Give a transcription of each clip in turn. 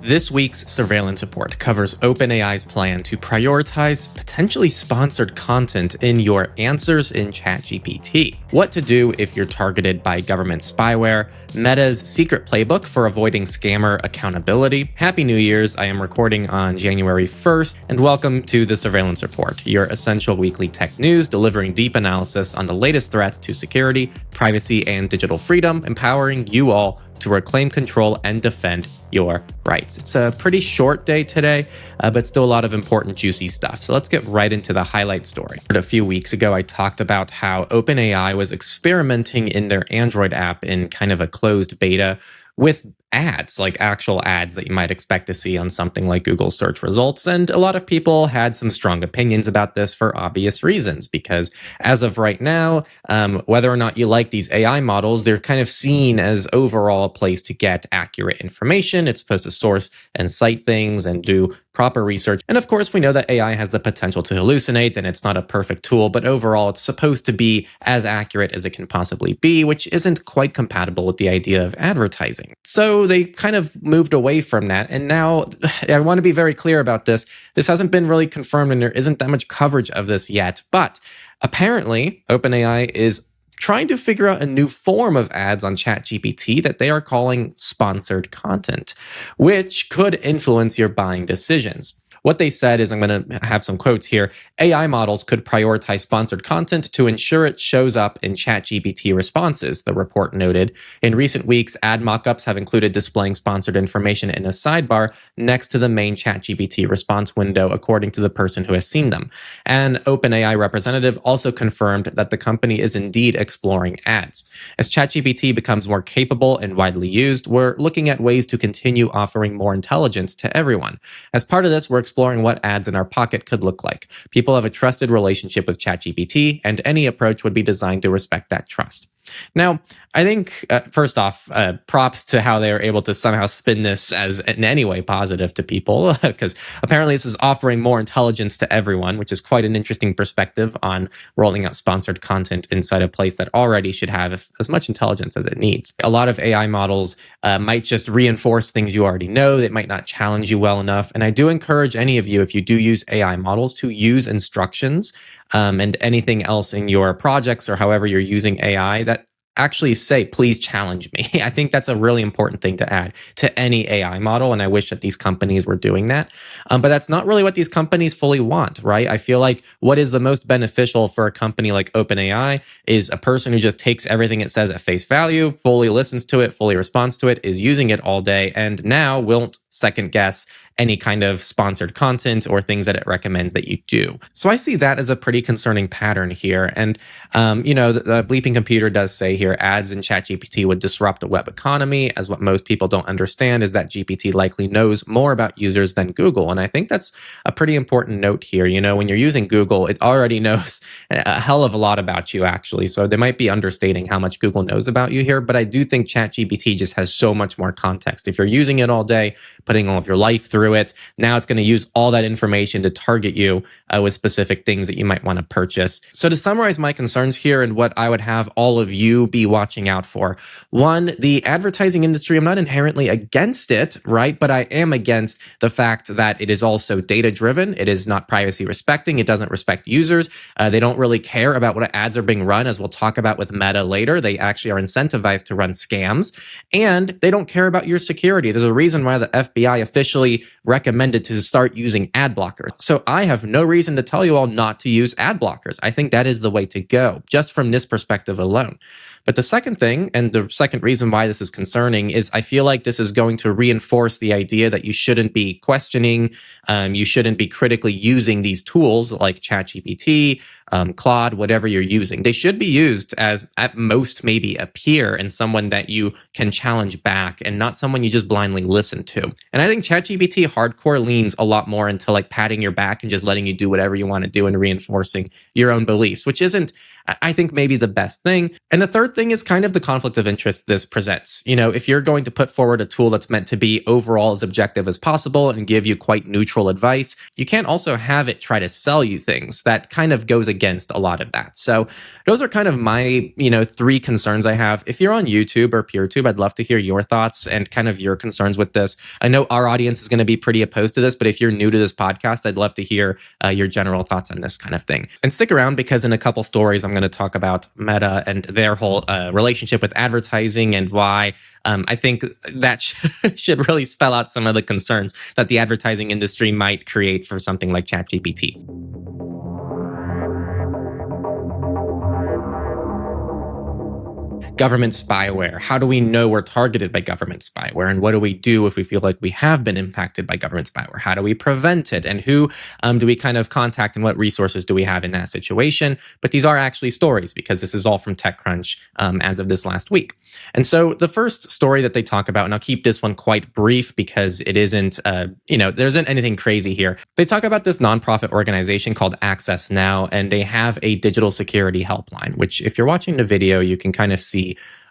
This week's surveillance report covers OpenAI's plan to prioritize potentially sponsored content in your answers in ChatGPT, what to do if you're targeted by government spyware, Meta's secret playbook for avoiding scammer accountability. Happy New Year's. I am recording on January 1st, and welcome to the Surveillance Report, your essential weekly tech news delivering deep analysis on the latest threats to security, privacy, and digital freedom, empowering you all to reclaim control and defend your rights. It's a pretty short day today, but still a lot of important, juicy stuff. So let's get right into the highlight story. A few weeks ago, I talked about how OpenAI was experimenting in their Android app in kind of a closed beta with ads, like actual ads that you might expect to see on something like Google search results. And a lot of people had some strong opinions about this for obvious reasons, because as of right now, whether or not you like these AI models, they're kind of seen as overall a place to get accurate information. It's supposed to source and cite things and do proper research. And of course, we know that AI has the potential to hallucinate, and it's not a perfect tool, but overall, it's supposed to be as accurate as it can possibly be, which isn't quite compatible with the idea of advertising. So they kind of moved away from that. And now I want to be very clear about this. This hasn't been really confirmed, and there isn't that much coverage of this yet. But apparently, OpenAI is trying to figure out a new form of ads on ChatGPT that they are calling sponsored content, which could influence your buying decisions. What they said is, I'm going to have some quotes here, AI models could prioritize sponsored content to ensure it shows up in ChatGPT responses, the report noted. In recent weeks, ad mockups have included displaying sponsored information in a sidebar next to the main ChatGPT response window, according to the person who has seen them. An OpenAI representative also confirmed that the company is indeed exploring ads. As ChatGPT becomes more capable and widely used, we're looking at ways to continue offering more intelligence to everyone. As part of this, we're exploring what ads in our pocket could look like. People have a trusted relationship with ChatGPT, and any approach would be designed to respect that trust. Now, I think, first off, props to how they were able to somehow spin this as in any way positive to people, because apparently this is offering more intelligence to everyone, which is quite an interesting perspective on rolling out sponsored content inside a place that already should have as much intelligence as it needs. A lot of AI models might just reinforce things you already know. They might not challenge you well enough. And I do encourage any of you, if you do use AI models, to use instructions and anything else in your projects or however you're using AI that actually say, please challenge me. I think that's a really important thing to add to any AI model, and I wish that these companies were doing that. But that's not really what these companies fully want, right? I feel like what is the most beneficial for a company like OpenAI is a person who just takes everything it says at face value, fully listens to it, fully responds to it, is using it all day, and now won't second guess any kind of sponsored content or things that it recommends that you do. So I see that as a pretty concerning pattern here. And, the Bleeping Computer does say here, ads in ChatGPT would disrupt the web economy, as what most people don't understand is that GPT likely knows more about users than Google. And I think that's a pretty important note here. When you're using Google, it already knows a hell of a lot about you, actually. So they might be understating how much Google knows about you here. But I do think ChatGPT just has so much more context. If you're using it all day, putting all of your life through it, now it's going to use all that information to target you with specific things that you might want to purchase. So to summarize my concerns here and what I would have all of you be watching out for. One, the advertising industry, I'm not inherently against it, right? But I am against the fact that it is also data-driven. It is not privacy respecting. It doesn't respect users. They don't really care about what ads are being run, as we'll talk about with Meta later. They actually are incentivized to run scams, and they don't care about your security. There's a reason why the FBI officially recommended to start using ad blockers. So I have no reason to tell you all not to use ad blockers. I think that is the way to go, just from this perspective alone. But the second thing, and the second reason why this is concerning, is I feel like this is going to reinforce the idea that you shouldn't be questioning, you shouldn't be critically using these tools like ChatGPT, Claude, whatever you're using. They should be used as, at most, maybe a peer and someone that you can challenge back, and not someone you just blindly listen to. And I think ChatGPT hardcore leans a lot more into like patting your back and just letting you do whatever you want to do and reinforcing your own beliefs, which isn't, I think, maybe the best thing. And the third third thing is kind of the conflict of interest this presents. If you're going to put forward a tool that's meant to be overall as objective as possible and give you quite neutral advice, you can't also have it try to sell you things. That kind of goes against a lot of that. So those are kind of my, three concerns I have. If you're on YouTube or PeerTube, I'd love to hear your thoughts and kind of your concerns with this. I know our audience is going to be pretty opposed to this, but if you're new to this podcast, I'd love to hear your general thoughts on this kind of thing. And stick around, because in a couple stories, I'm going to talk about Meta and their whole relationship with advertising and why I think that should really spell out some of the concerns that the advertising industry might create for something like ChatGPT. Government spyware. How do we know we're targeted by government spyware? And what do we do if we feel like we have been impacted by government spyware? How do we prevent it? And who do we kind of contact, and what resources do we have in that situation? But these are actually stories, because this is all from TechCrunch as of this last week. And so the first story that they talk about, and I'll keep this one quite brief because it isn't, there isn't anything crazy here. They talk about this nonprofit organization called Access Now, and they have a digital security helpline, which if you're watching the video, you can kind of see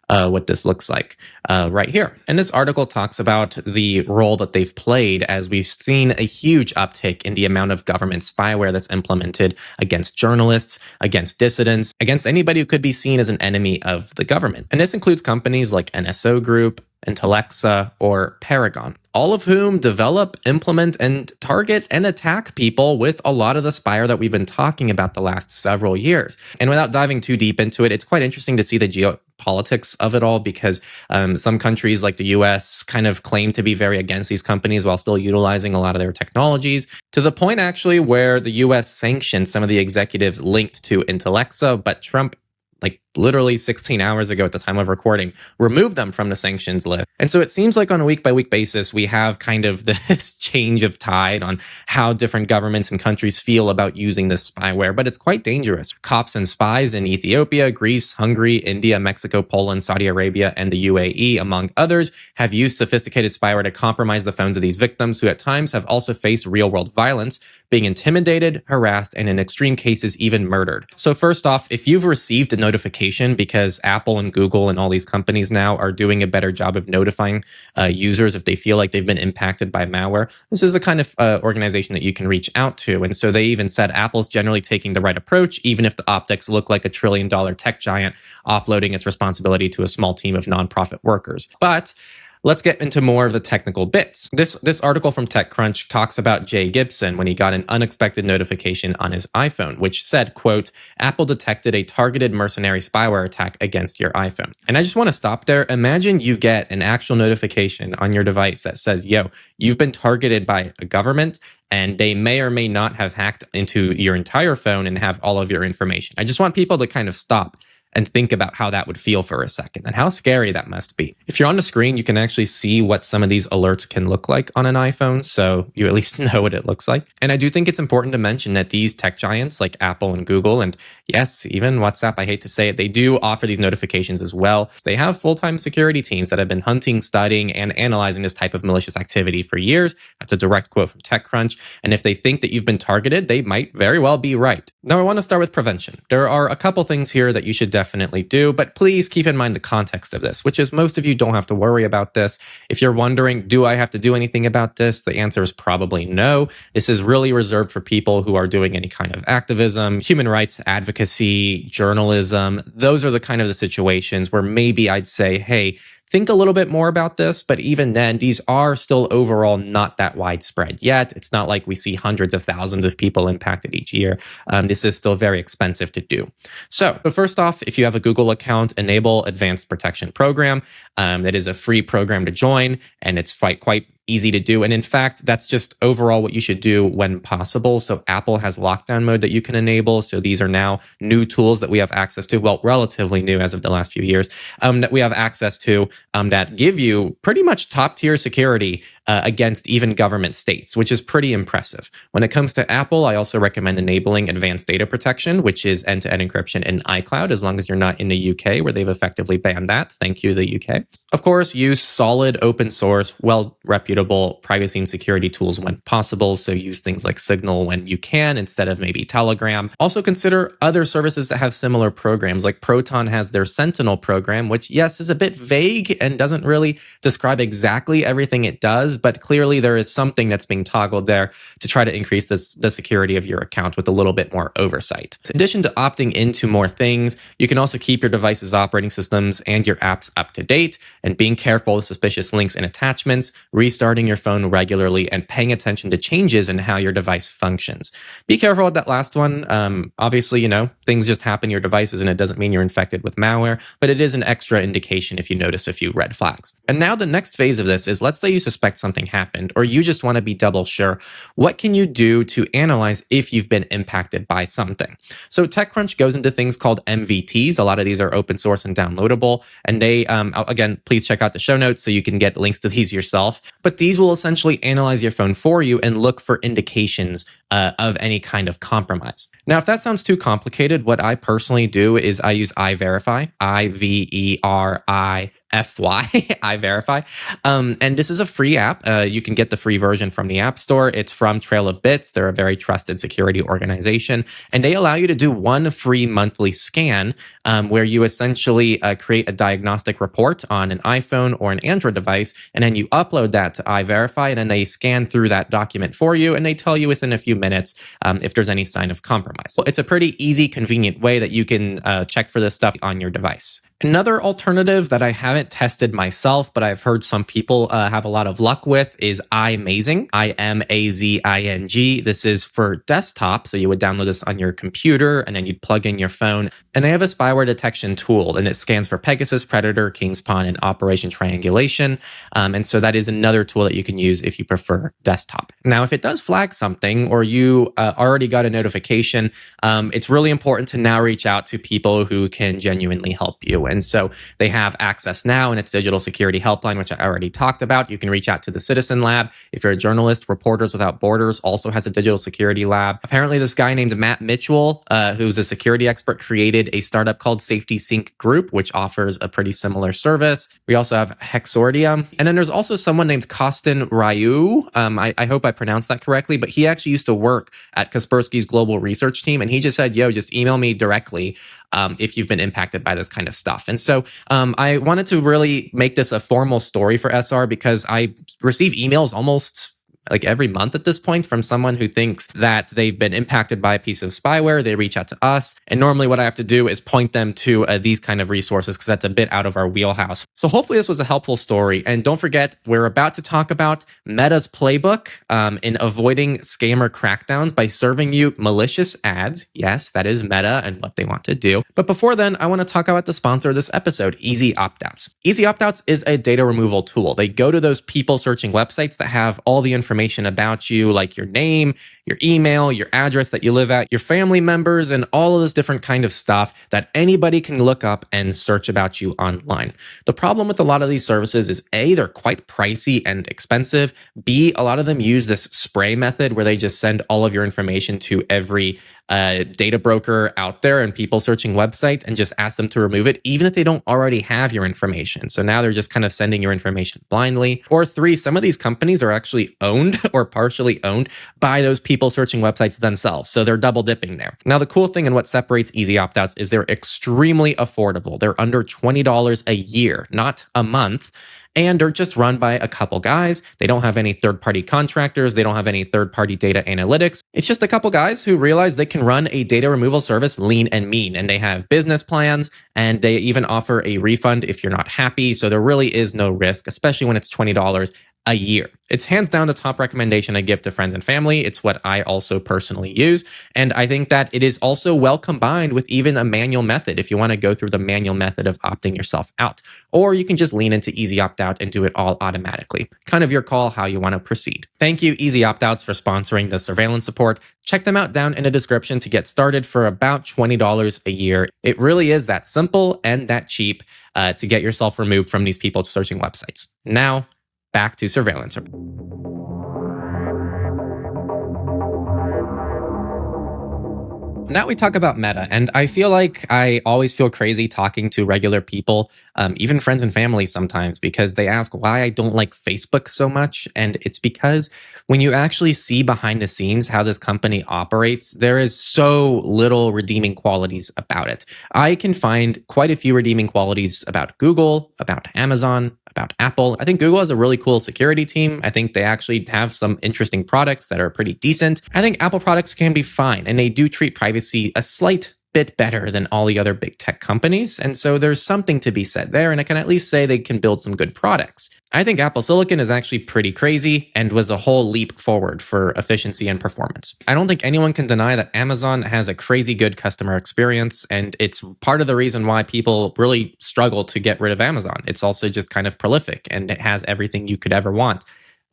what this looks like right here. And this article talks about the role that they've played as we've seen a huge uptick in the amount of government spyware that's implemented against journalists, against dissidents, against anybody who could be seen as an enemy of the government. And this includes companies like NSO Group, Intellexa, or Paragon, all of whom develop, implement, and target and attack people with a lot of the spyware that we've been talking about the last several years. And without diving too deep into it, it's quite interesting to see the geopolitics of it all, because some countries like the US kind of claim to be very against these companies while still utilizing a lot of their technologies, to the point actually where the US sanctioned some of the executives linked to Intellexa, but Trump, like literally 16 hours ago at the time of recording, removed them from the sanctions list. And so it seems like on a week-by-week basis, we have kind of this change of tide on how different governments and countries feel about using this spyware, but it's quite dangerous. Cops and spies in Ethiopia, Greece, Hungary, India, Mexico, Poland, Saudi Arabia, and the UAE, among others, have used sophisticated spyware to compromise the phones of these victims, who at times have also faced real-world violence, being intimidated, harassed, and in extreme cases, even murdered. So first off, if you've received a notification, because Apple and Google and all these companies now are doing a better job of notifying users if they feel like they've been impacted by malware, this is the kind of organization that you can reach out to. And so they even said Apple's generally taking the right approach, even if the optics look like $1 trillion tech giant offloading its responsibility to a small team of nonprofit workers. But let's get into more of the technical bits. This article from TechCrunch talks about Jay Gibson when he got an unexpected notification on his iPhone, which said, quote, Apple detected a targeted mercenary spyware attack against your iPhone. And I just want to stop there. Imagine you get an actual notification on your device that says, yo, you've been targeted by a government, and they may or may not have hacked into your entire phone and have all of your information. I just want people to kind of stop and think about how that would feel for a second and how scary that must be. If you're on the screen, you can actually see what some of these alerts can look like on an iPhone, so you at least know what it looks like. And I do think it's important to mention that these tech giants like Apple and Google, and yes, even WhatsApp, I hate to say it, they do offer these notifications as well. They have full-time security teams that have been hunting, studying, and analyzing this type of malicious activity for years. That's a direct quote from TechCrunch. And if they think that you've been targeted, they might very well be right. Now, I want to start with prevention. There are a couple things here that you should definitely do, but please keep in mind the context of this, which is most of you don't have to worry about this. If you're wondering, do I have to do anything about this? The answer is probably no. This is really reserved for people who are doing any kind of activism, human rights advocacy, journalism. Those are the kind of the situations where maybe I'd say, hey, think a little bit more about this, but even then, these are still overall not that widespread yet. It's not like we see hundreds of thousands of people impacted each year. This is still very expensive to do. So, but first off, if you have a Google account, enable Advanced Protection Program. That is a free program to join, and it's quite easy to do. And in fact, that's just overall what you should do when possible. So Apple has lockdown mode that you can enable. So these are now new tools that we have access to, well, relatively new as of the last few years, that we have access to that give you pretty much top tier security against even government states, which is pretty impressive. When it comes to Apple, I also recommend enabling advanced data protection, which is end-to-end encryption in iCloud, as long as you're not in the UK where they've effectively banned that. Thank you, the UK. Of course, use solid open source, well reputable privacy and security tools when possible. So use things like Signal when you can instead of maybe Telegram. Also consider other services that have similar programs, like Proton has their Sentinel program, which, yes, is a bit vague and doesn't really describe exactly everything it does, but clearly there is something that's being toggled there to try to increase the security of your account with a little bit more oversight. In addition to opting into more things, you can also keep your device's operating systems and your apps up to date, and being careful with suspicious links and attachments, restarting your phone regularly, and paying attention to changes in how your device functions. Be careful with that last one. Obviously, things just happen to your devices and it doesn't mean you're infected with malware, but it is an extra indication if you notice a few red flags. And now the next phase of this is, let's say you suspect something happened or you just want to be double sure. What can you do to analyze if you've been impacted by something? So TechCrunch goes into things called MVTs. A lot of these are open source and downloadable, and they, again, please check out the show notes so you can get links to these yourself. But these will essentially analyze your phone for you and look for indications of any kind of compromise. Now, if that sounds too complicated, what I personally do is I use iVerify, I-V-E-R-I-F-Y, iVerify. And this is a free app. You can get the free version from the App Store. It's from Trail of Bits. They're a very trusted security organization. And they allow you to do one free monthly scan where you essentially create a diagnostic report on an iPhone or an Android device. And then you upload that to iVerify, and then they scan through that document for you. And they tell you within a few minutes if there's any sign of compromise. So it's a pretty easy, convenient way that you can check for this stuff on your device. Another alternative that I haven't tested myself, but I've heard some people have a lot of luck with, is iMazing, I-M-A-Z-I-N-G. This is for desktop, so you would download this on your computer, and then you'd plug in your phone. And they have a spyware detection tool, and it scans for Pegasus, Predator, King's Pawn, and Operation Triangulation. And so that is another tool that you can use if you prefer desktop. Now, if it does flag something, or you already got a notification, it's really important to now reach out to people who can genuinely help you. And so they have Access Now and its digital security helpline, which I already talked about. You can reach out to the Citizen Lab. If you're a journalist, Reporters Without Borders also has a digital security lab. Apparently, this guy named Matt Mitchell, who's a security expert, created a startup called Safety Sync Group, which offers a pretty similar service. We also have Hexordia. And then there's also someone named Kostin Ryu. I hope I pronounced that correctly, but he actually used to work at Kaspersky's global research team. And he just said, just email me directly if you've been impacted by this kind of stuff. And so I wanted to really make this a formal story for SR because I receive emails almost like every month at this point from someone who thinks that they've been impacted by a piece of spyware. They reach out to us. And normally what I have to do is point them to these kind of resources because that's a bit out of our wheelhouse. So hopefully this was a helpful story. And don't forget, we're about to talk about Meta's playbook in avoiding scammer crackdowns by serving you malicious ads. Yes, that is Meta and what they want to do. But before then, I want to talk about the sponsor of this episode, EasyOptOuts. EasyOptOuts is a data removal tool. They go to those people searching websites that have all the information about you, like your name, your email, your address that you live at, your family members, and all of this different kind of stuff that anybody can look up and search about you online. The problem with a lot of these services is A, they're quite pricey and expensive. B, a lot of them use this spray method where they just send all of your information to every data broker out there and people searching websites and just ask them to remove it, even if they don't already have your information. So now they're just kind of sending your information blindly. Or three, some of these companies are actually owned or partially owned by those people searching websites themselves. So they're double dipping there. Now, the cool thing and what separates EasyOptOuts is they're extremely affordable. They're under $20 a year, not a month. And they're just run by a couple guys. They don't have any third-party contractors. They don't have any third-party data analytics. It's just a couple guys who realize they can run a data removal service lean and mean. And they have business plans, and they even offer a refund if you're not happy. So there really is no risk, especially when it's $20 a year. It's hands down the top recommendation I give to friends and family. It's what I also personally use. And I think that it is also well combined with even a manual method if you want to go through the manual method of opting yourself out. Or you can just lean into Easy Opt-out and do it all automatically. Kind of your call how you want to proceed. Thank you, Easy Opt-outs, for sponsoring the surveillance support. Check them out down in the description to get started for about $20 a year. It really is that simple and that cheap to get yourself removed from these people searching websites. Now, back to surveillance. Now we talk about Meta, and I feel like I always feel crazy talking to regular people, even friends and family sometimes, because they ask why I don't like Facebook so much. And it's because when you actually see behind the scenes how this company operates, there is so little redeeming qualities about it. I can find quite a few redeeming qualities about Google, about Amazon, about Apple. I think Google has a really cool security team. I think they actually have some interesting products that are pretty decent. I think Apple products can be fine, and they do treat privacy a slight bit better than all the other big tech companies. And so there's something to be said there, and I can at least say they can build some good products. I think Apple Silicon is actually pretty crazy and was a whole leap forward for efficiency and performance. I don't think anyone can deny that Amazon has a crazy good customer experience, and it's part of the reason why people really struggle to get rid of Amazon. It's also just kind of prolific, and it has everything you could ever want,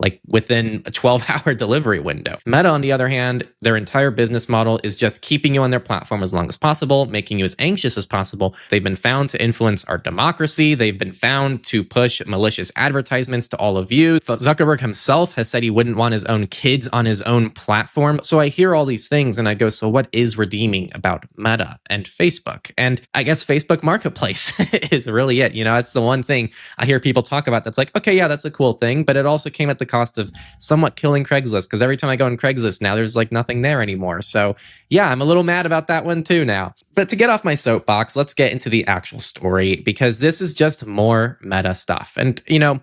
like within a 12-hour delivery window. Meta, on the other hand, their entire business model is just keeping you on their platform as long as possible, making you as anxious as possible. They've been found to influence our democracy. They've been found to push malicious advertisements to all of you. Zuckerberg himself has said he wouldn't want his own kids on his own platform. So I hear all these things and I go, so what is redeeming about Meta and Facebook? And I guess Facebook Marketplace is really it. You know, it's the one thing I hear people talk about that's like, okay, yeah, that's a cool thing, but it also came at the cost of somewhat killing Craigslist, because every time I go on Craigslist now, there's like nothing there anymore. So yeah, I'm a little mad about that one too now. But to get off my soapbox, let's get into the actual story, because this is just more Meta stuff. And you know,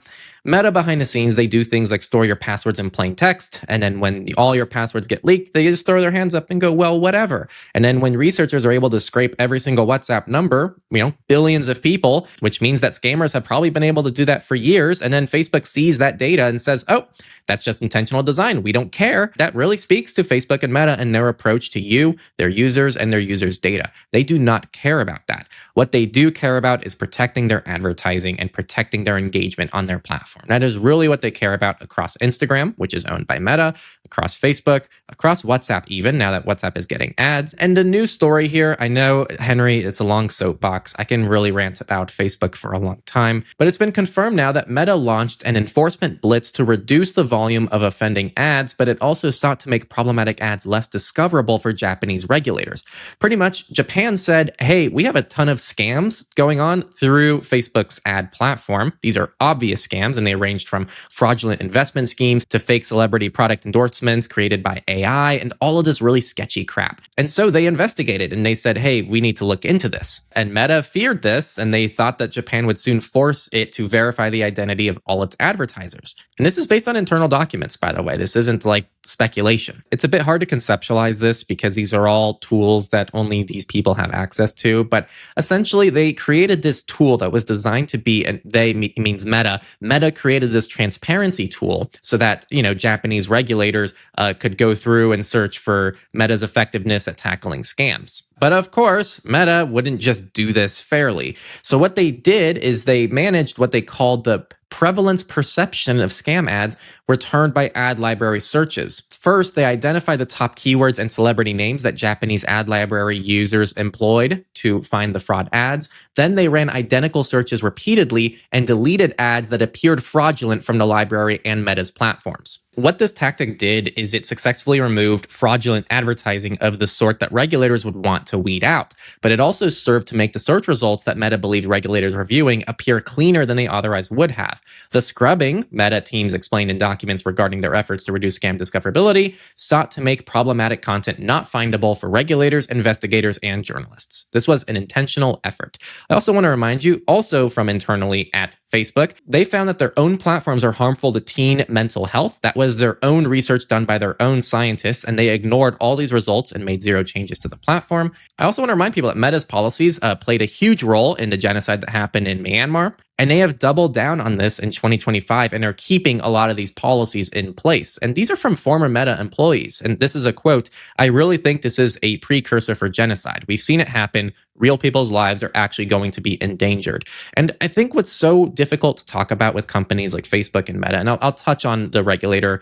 Meta behind the scenes, they do things like store your passwords in plain text. And then when all your passwords get leaked, they just throw their hands up and go, well, whatever. And then when researchers are able to scrape every single WhatsApp number, you know, billions of people, which means that scammers have probably been able to do that for years. And then Facebook sees that data and says, oh, that's just intentional design. We don't care. That really speaks to Facebook and Meta and their approach to you, their users, and their users' data. They do not care about that. What they do care about is protecting their advertising and protecting their engagement on their platform. That is really what they care about across Instagram, which is owned by Meta, across Facebook, across WhatsApp even, now that WhatsApp is getting ads. And the new story here, I know, Henry, it's a long soapbox. I can really rant about Facebook for a long time, but it's been confirmed now that Meta launched an enforcement blitz to reduce the volume of offending ads, but it also sought to make problematic ads less discoverable for Japanese regulators. Pretty much, Japan said, hey, we have a ton of scams going on through Facebook's ad platform. These are obvious scams, and they ranged from fraudulent investment schemes to fake celebrity product endorsements created by AI and all of this really sketchy crap. And so they investigated and they said, hey, we need to look into this. And Meta feared this, and they thought that Japan would soon force it to verify the identity of all its advertisers. And this is based on internal documents, by the way. This isn't like speculation. It's a bit hard to conceptualize this because these are all tools that only these people have access to. But essentially, they created this tool that was designed to be, and they means Meta. Meta created this transparency tool so that, you know, Japanese regulators could go through and search for Meta's effectiveness at tackling scams. But of course, Meta wouldn't just do this fairly. So what they did is they managed what they called the prevalence perception of scam ads returned by ad library searches. First, they identified the top keywords and celebrity names that Japanese ad library users employed to find the fraud ads. Then they ran identical searches repeatedly and deleted ads that appeared fraudulent from the library and Meta's platforms. What this tactic did is it successfully removed fraudulent advertising of the sort that regulators would want to weed out, but it also served to make the search results that Meta believed regulators were viewing appear cleaner than they otherwise would have. The scrubbing, Meta teams explained in documents regarding their efforts to reduce scam discoverability, sought to make problematic content not findable for regulators, investigators, and journalists. This was an intentional effort. I also want to remind you, also from internally at Facebook, they found that their own platforms are harmful to teen mental health. That was their own research done by their own scientists, and they ignored all these results and made zero changes to the platform. I also want to remind people that Meta's policies played a huge role in the genocide that happened in Myanmar. And they have doubled down on this in 2025 and are keeping a lot of these policies in place. And these are from former Meta employees. And this is a quote, "I really think this is a precursor for genocide. We've seen it happen. Real people's lives are actually going to be endangered." And I think what's so difficult to talk about with companies like Facebook and Meta, and I'll touch on the regulator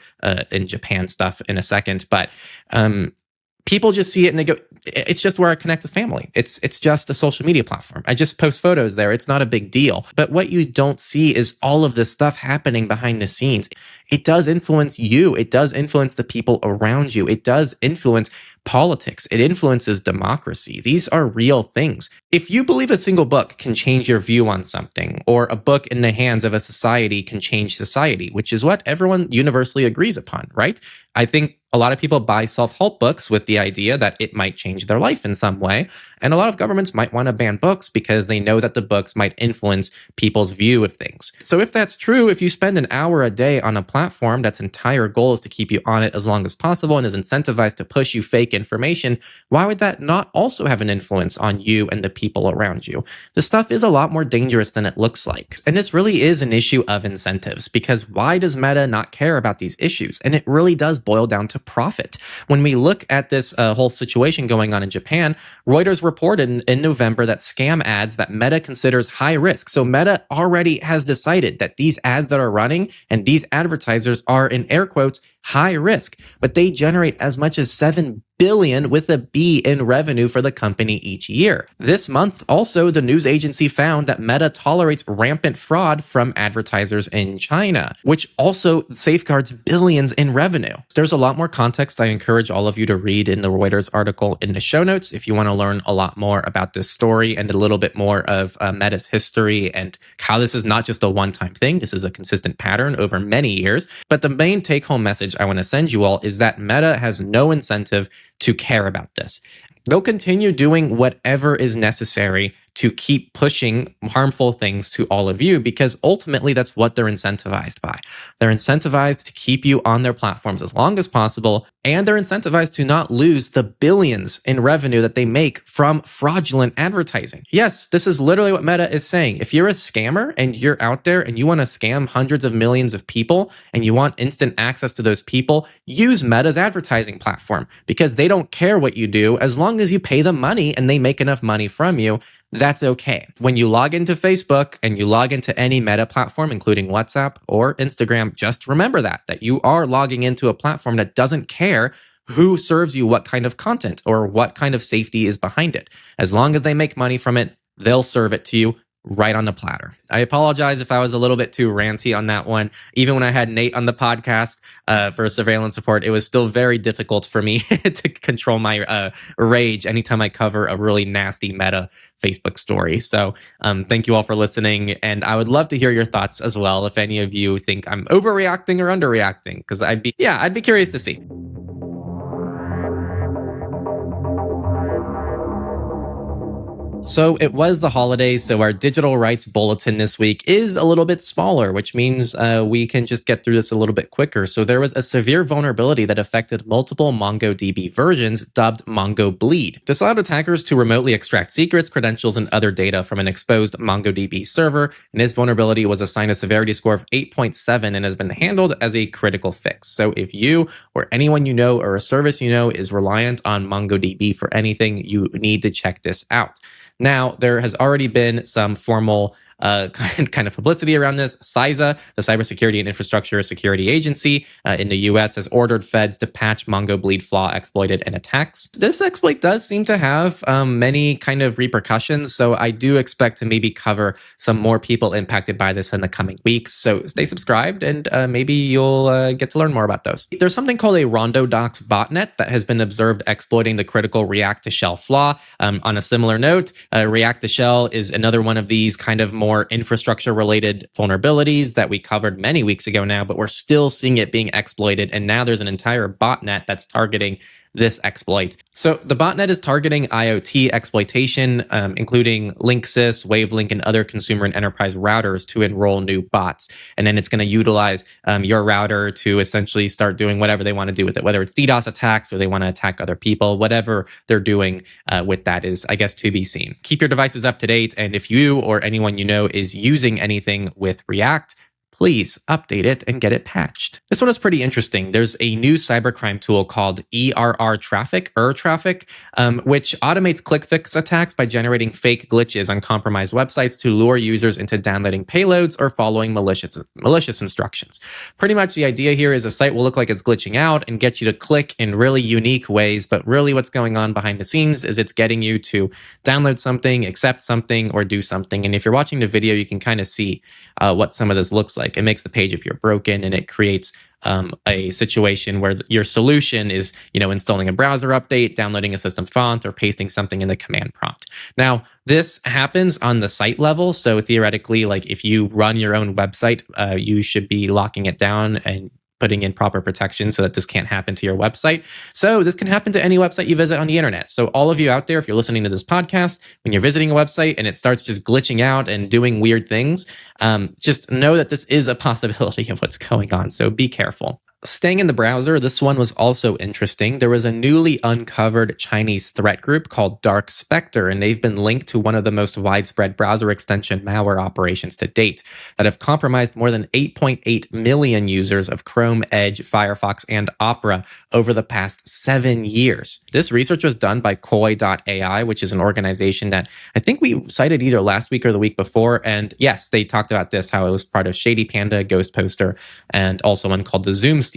in Japan stuff in a second, but people just see it and they go, it's just where I connect with family. It's just a social media platform. I just post photos there. It's not a big deal. But what you don't see is all of this stuff happening behind the scenes. It does influence you. It does influence the people around you. It does influence politics. It influences democracy. These are real things. If you believe a single book can change your view on something, or a book in the hands of a society can change society, which is what everyone universally agrees upon, right? I think a lot of people buy self-help books with the idea that it might change their life in some way. And a lot of governments might want to ban books because they know that the books might influence people's view of things. So if that's true, if you spend an hour a day on a platform that's entire goal is to keep you on it as long as possible and is incentivized to push you fake information, why would that not also have an influence on you and the people around you? This stuff is a lot more dangerous than it looks like. And this really is an issue of incentives, because why does Meta not care about these issues? And it really does boil down to profit. When we look at this whole situation going on in Japan, Reuters reported in November that scam ads that Meta considers high risk. So Meta already has decided that these ads that are running and these advertisers are, in air quotes, high risk, but they generate as much as 7 billion with a B in revenue for the company each year. This month, also, the news agency found that Meta tolerates rampant fraud from advertisers in China, which also safeguards billions in revenue. There's a lot more context I encourage all of you to read in the Reuters article in the show notes if you want to learn a lot more about this story and a little bit more of Meta's history and how this is not just a one-time thing. This is a consistent pattern over many years. But the main take-home message I want to send you all is that Meta has no incentive to care about this. They'll continue doing whatever is necessary to keep pushing harmful things to all of you, because ultimately that's what they're incentivized by. They're incentivized to keep you on their platforms as long as possible, and they're incentivized to not lose the billions in revenue that they make from fraudulent advertising. Yes, this is literally what Meta is saying. If you're a scammer and you're out there and you want to scam hundreds of millions of people and you want instant access to those people, use Meta's advertising platform, because they don't care what you do as long as you pay them money and they make enough money from you. That's okay. When you log into Facebook and you log into any Meta platform, including WhatsApp or Instagram, just remember that you are logging into a platform that doesn't care who serves you what kind of content or what kind of safety is behind it. As long as they make money from it, they'll serve it to you right on the platter. I apologize if I was a little bit too ranty on that one. Even when I had Nate on the podcast for surveillance support, it was still very difficult for me to control my rage anytime I cover a really nasty Meta Facebook story. So thank you all for listening. And I would love to hear your thoughts as well. If any of you think I'm overreacting or underreacting, because I'd be curious to see. So it was the holidays, so our digital rights bulletin this week is a little bit smaller, which means we can just get through this a little bit quicker. So there was a severe vulnerability that affected multiple MongoDB versions, dubbed Mongo Bleed. This allowed attackers to remotely extract secrets, credentials, and other data from an exposed MongoDB server, and this vulnerability was assigned a severity score of 8.7 and has been handled as a critical fix. So if you or anyone you know or a service you know is reliant on MongoDB for anything, you need to check this out. Now, there has already been some formal kind of publicity around this. CISA, the Cybersecurity and Infrastructure Security Agency in the US, has ordered feds to patch Mongo Bleed flaw exploited in attacks. This exploit does seem to have many kind of repercussions, so I do expect to maybe cover some more people impacted by this in the coming weeks. So stay subscribed and maybe you'll get to learn more about those. There's something called a RondoDocs botnet that has been observed exploiting the critical React to Shell flaw. On a similar note, React to Shell is another one of these kind of more infrastructure-related vulnerabilities that we covered many weeks ago now, but we're still seeing it being exploited, and now there's an entire botnet that's targeting this exploit. So the botnet is targeting IoT exploitation, including Linksys, Wavelink, and other consumer and enterprise routers to enroll new bots. And then it's going to utilize your router to essentially start doing whatever they want to do with it, whether it's DDoS attacks or they want to attack other people. Whatever they're doing with that is, I guess, to be seen. Keep your devices up to date. And if you or anyone you know is using anything with React, please update it and get it patched. This one is pretty interesting. There's a new cybercrime tool called traffic, which automates click fix attacks by generating fake glitches on compromised websites to lure users into downloading payloads or following malicious instructions. Pretty much the idea here is a site will look like it's glitching out and get you to click in really unique ways, but really what's going on behind the scenes is it's getting you to download something, accept something, or do something. And if you're watching the video, you can kind of see what some of this looks like. like. It makes the page appear broken, and it creates a situation where your solution is, installing a browser update, downloading a system font, or pasting something in the command prompt. Now, this happens on the site level. So theoretically, like if you run your own website, you should be locking it down and putting in proper protection so that this can't happen to your website. So this can happen to any website you visit on the internet. So all of you out there, if you're listening to this podcast, when you're visiting a website and it starts just glitching out and doing weird things, just know that this is a possibility of what's going on. So be careful. Staying in the browser, this one was also interesting. There was a newly uncovered Chinese threat group called Dark Spectre, and they've been linked to one of the most widespread browser extension malware operations to date that have compromised more than 8.8 million users of Chrome, Edge, Firefox, and Opera over the past 7 years. This research was done by Koi.ai, which is an organization that I think we cited either last week or the week before. And yes, they talked about this, how it was part of Shady Panda, Ghost Poster, and also one called the Zoom Stealer.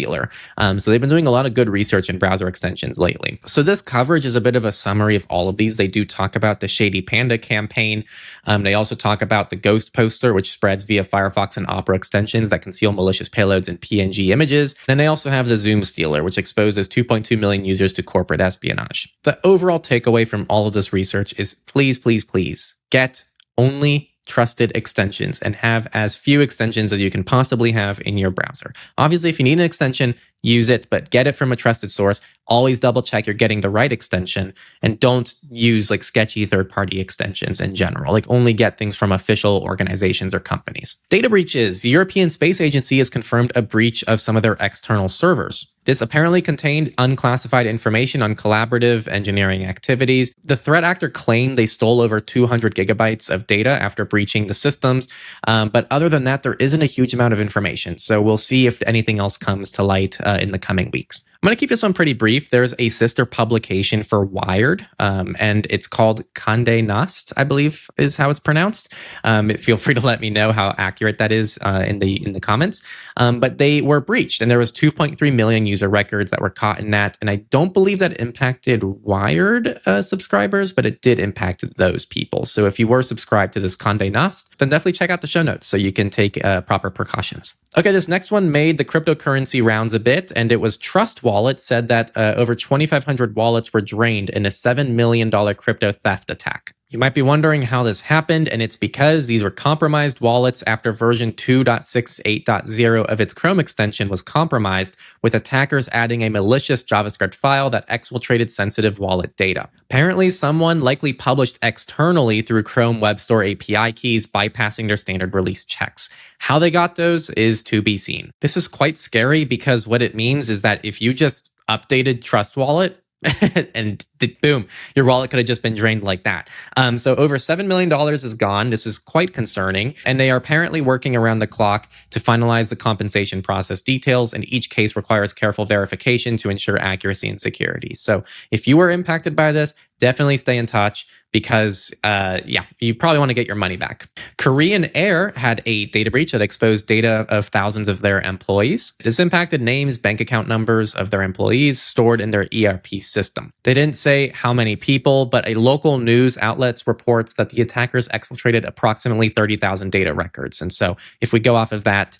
So they've been doing a lot of good research in browser extensions lately. So this coverage is a bit of a summary of all of these. They do talk about the Shady Panda campaign. They also talk about the Ghost Poster, which spreads via Firefox and Opera extensions that conceal malicious payloads and PNG images. And they also have the Zoom Stealer, which exposes 2.2 million users to corporate espionage. The overall takeaway from all of this research is please, please, please get only trusted extensions and have as few extensions as you can possibly have in your browser. Obviously, if you need an extension, use it, but get it from a trusted source. Always double check you're getting the right extension, and don't use like sketchy third-party extensions in general. Like only get things from official organizations or companies. Data breaches. The European Space Agency has confirmed a breach of some of their external servers. This apparently contained unclassified information on collaborative engineering activities. The threat actor claimed they stole over 200 gigabytes of data after breaching the systems. But other than that, there isn't a huge amount of information. So we'll see if anything else comes to light in the coming weeks. I'm going to keep this one pretty brief. There's a sister publication for Wired, and it's called Condé Nast, I believe is how it's pronounced. Feel free to let me know how accurate that is in the comments. But they were breached, and there was 2.3 million user records that were caught in that. And I don't believe that impacted Wired subscribers, but it did impact those people. So if you were subscribed to this Condé Nast, then definitely check out the show notes so you can take proper precautions. Okay, this next one made the cryptocurrency rounds a bit, and it was Trust Wallet said that over 2,500 wallets were drained in a $7 million crypto theft attack. You might be wondering how this happened, and it's because these were compromised wallets after version 2.68.0 of its Chrome extension was compromised, with attackers adding a malicious JavaScript file that exfiltrated sensitive wallet data. Apparently, someone likely published externally through Chrome Web Store API keys, bypassing their standard release checks. How they got those is to be seen. This is quite scary because what it means is that if you just updated Trust Wallet, and boom, your wallet could have just been drained like that. So over $7 million is gone. This is quite concerning. And they are apparently working around the clock to finalize the compensation process details. And each case requires careful verification to ensure accuracy and security. So if you were impacted by this, definitely stay in touch because, you probably want to get your money back. Korean Air had a data breach that exposed data of thousands of their employees. This impacted names, bank account numbers of their employees stored in their ERP system. They didn't say how many people, but a local news outlet reports that the attackers exfiltrated approximately 30,000 data records. And so if we go off of that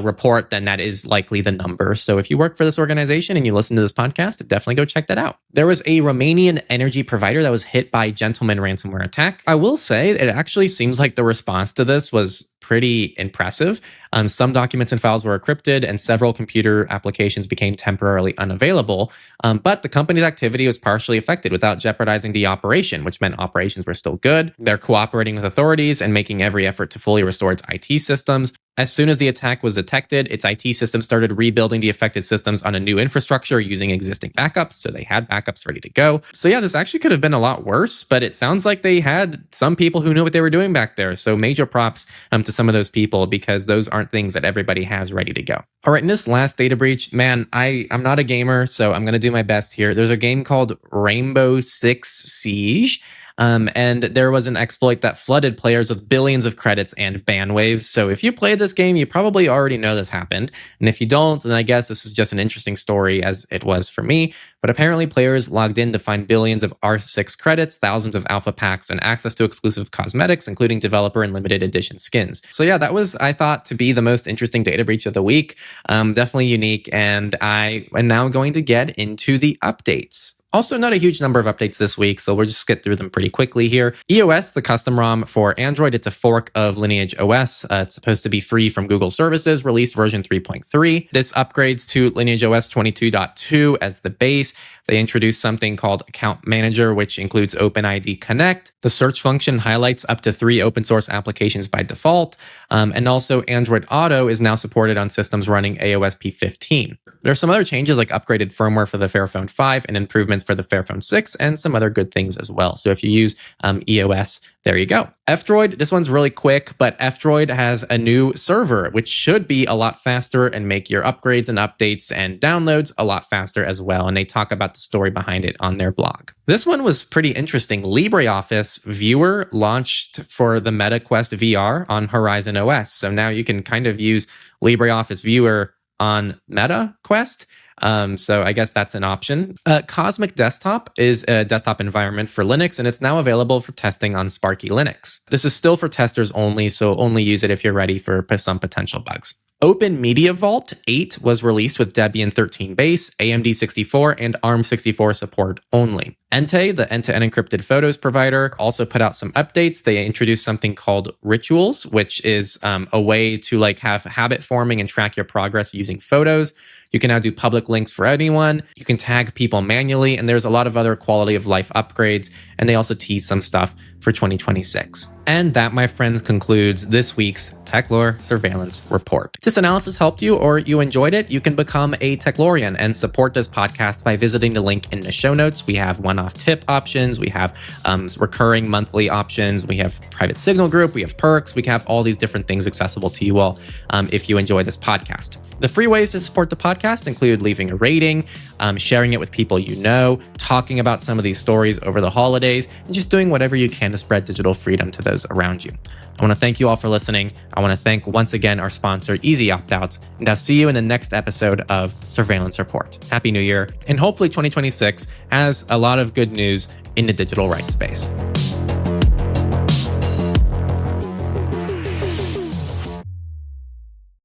report, then that is likely the number. So if you work for this organization and you listen to this podcast, definitely go check that out. There was a Romanian energy provider that was hit by a gentleman ransomware attack. I will say it actually seems like the response to this was pretty impressive. Some documents and files were encrypted and several computer applications became temporarily unavailable. But the company's activity was partially affected without jeopardizing the operation, which meant operations were still good. They're cooperating with authorities and making every effort to fully restore its IT systems. As soon as the attack was detected, its IT system started rebuilding the affected systems on a new infrastructure using existing backups. So they had backups ready to go. So yeah, this actually could have been a lot worse, but it sounds like they had some people who knew what they were doing back there. So major props to some of those people, because those aren't things that everybody has ready to go. All right, in this last data breach, man, I'm not a gamer, so I'm going to do my best here. There's a game called Rainbow Six Siege. And there was an exploit that flooded players with billions of credits and ban waves. So if you played this game, you probably already know this happened. And if you don't, then I guess this is just an interesting story, as it was for me. But apparently players logged in to find billions of R6 credits, thousands of alpha packs, and access to exclusive cosmetics, including developer and limited edition skins. So yeah, that was, I thought, to be the most interesting data breach of the week. Definitely unique. And I am now going to get into the updates. Also, not a huge number of updates this week, so we'll just get through them pretty quickly here. EOS, the custom ROM for Android, it's a fork of Lineage OS. It's supposed to be free from Google services, released version 3.3. This upgrades to Lineage OS 22.2 as the base. They introduced something called Account Manager, which includes OpenID Connect. The search function highlights up to 3 open source applications by default. And also Android Auto is now supported on systems running AOS P15. There are some other changes like upgraded firmware for the Fairphone 5 and improvements for the Fairphone 6 and some other good things as well. So if you use EOS, there you go. F-Droid, this one's really quick, but F-Droid has a new server, which should be a lot faster and make your upgrades and updates and downloads a lot faster as well. And they talk about the story behind it on their blog. This one was pretty interesting. LibreOffice Viewer launched for the Meta Quest VR on Horizon OS. So now you can kind of use LibreOffice Viewer on Meta Quest. So I guess that's an option. Cosmic Desktop is a desktop environment for Linux, and it's now available for testing on Sparky Linux. This is still for testers only, so only use it if you're ready for some potential bugs. Open Media Vault 8 was released with Debian 13 base, AMD 64, and ARM 64 support only. Entei, the end-to-end encrypted photos provider, also put out some updates. They introduced something called Rituals, which is a way to have habit forming and track your progress using photos. You can now do public links for anyone. You can tag people manually, and there's a lot of other quality of life upgrades. And they also tease some stuff for 2026. And that, my friends, concludes this week's Techlore Surveillance Report. If this analysis helped you or you enjoyed it, you can become a Techlorian and support this podcast by visiting the link in the show notes. We have one-off tip options. We have recurring monthly options. We have private signal group. We have perks. We have all these different things accessible to you all if you enjoy this podcast. The free ways to support the podcast include leaving a rating, sharing it with people you know, talking about some of these stories over the holidays, and just doing whatever you can to spread digital freedom to those around you. I want to thank you all for listening. I want to thank once again our sponsor, EasyOptOuts, and I'll see you in the next episode of Surveillance Report. Happy New Year, and hopefully 2026 has a lot of good news in the digital rights space.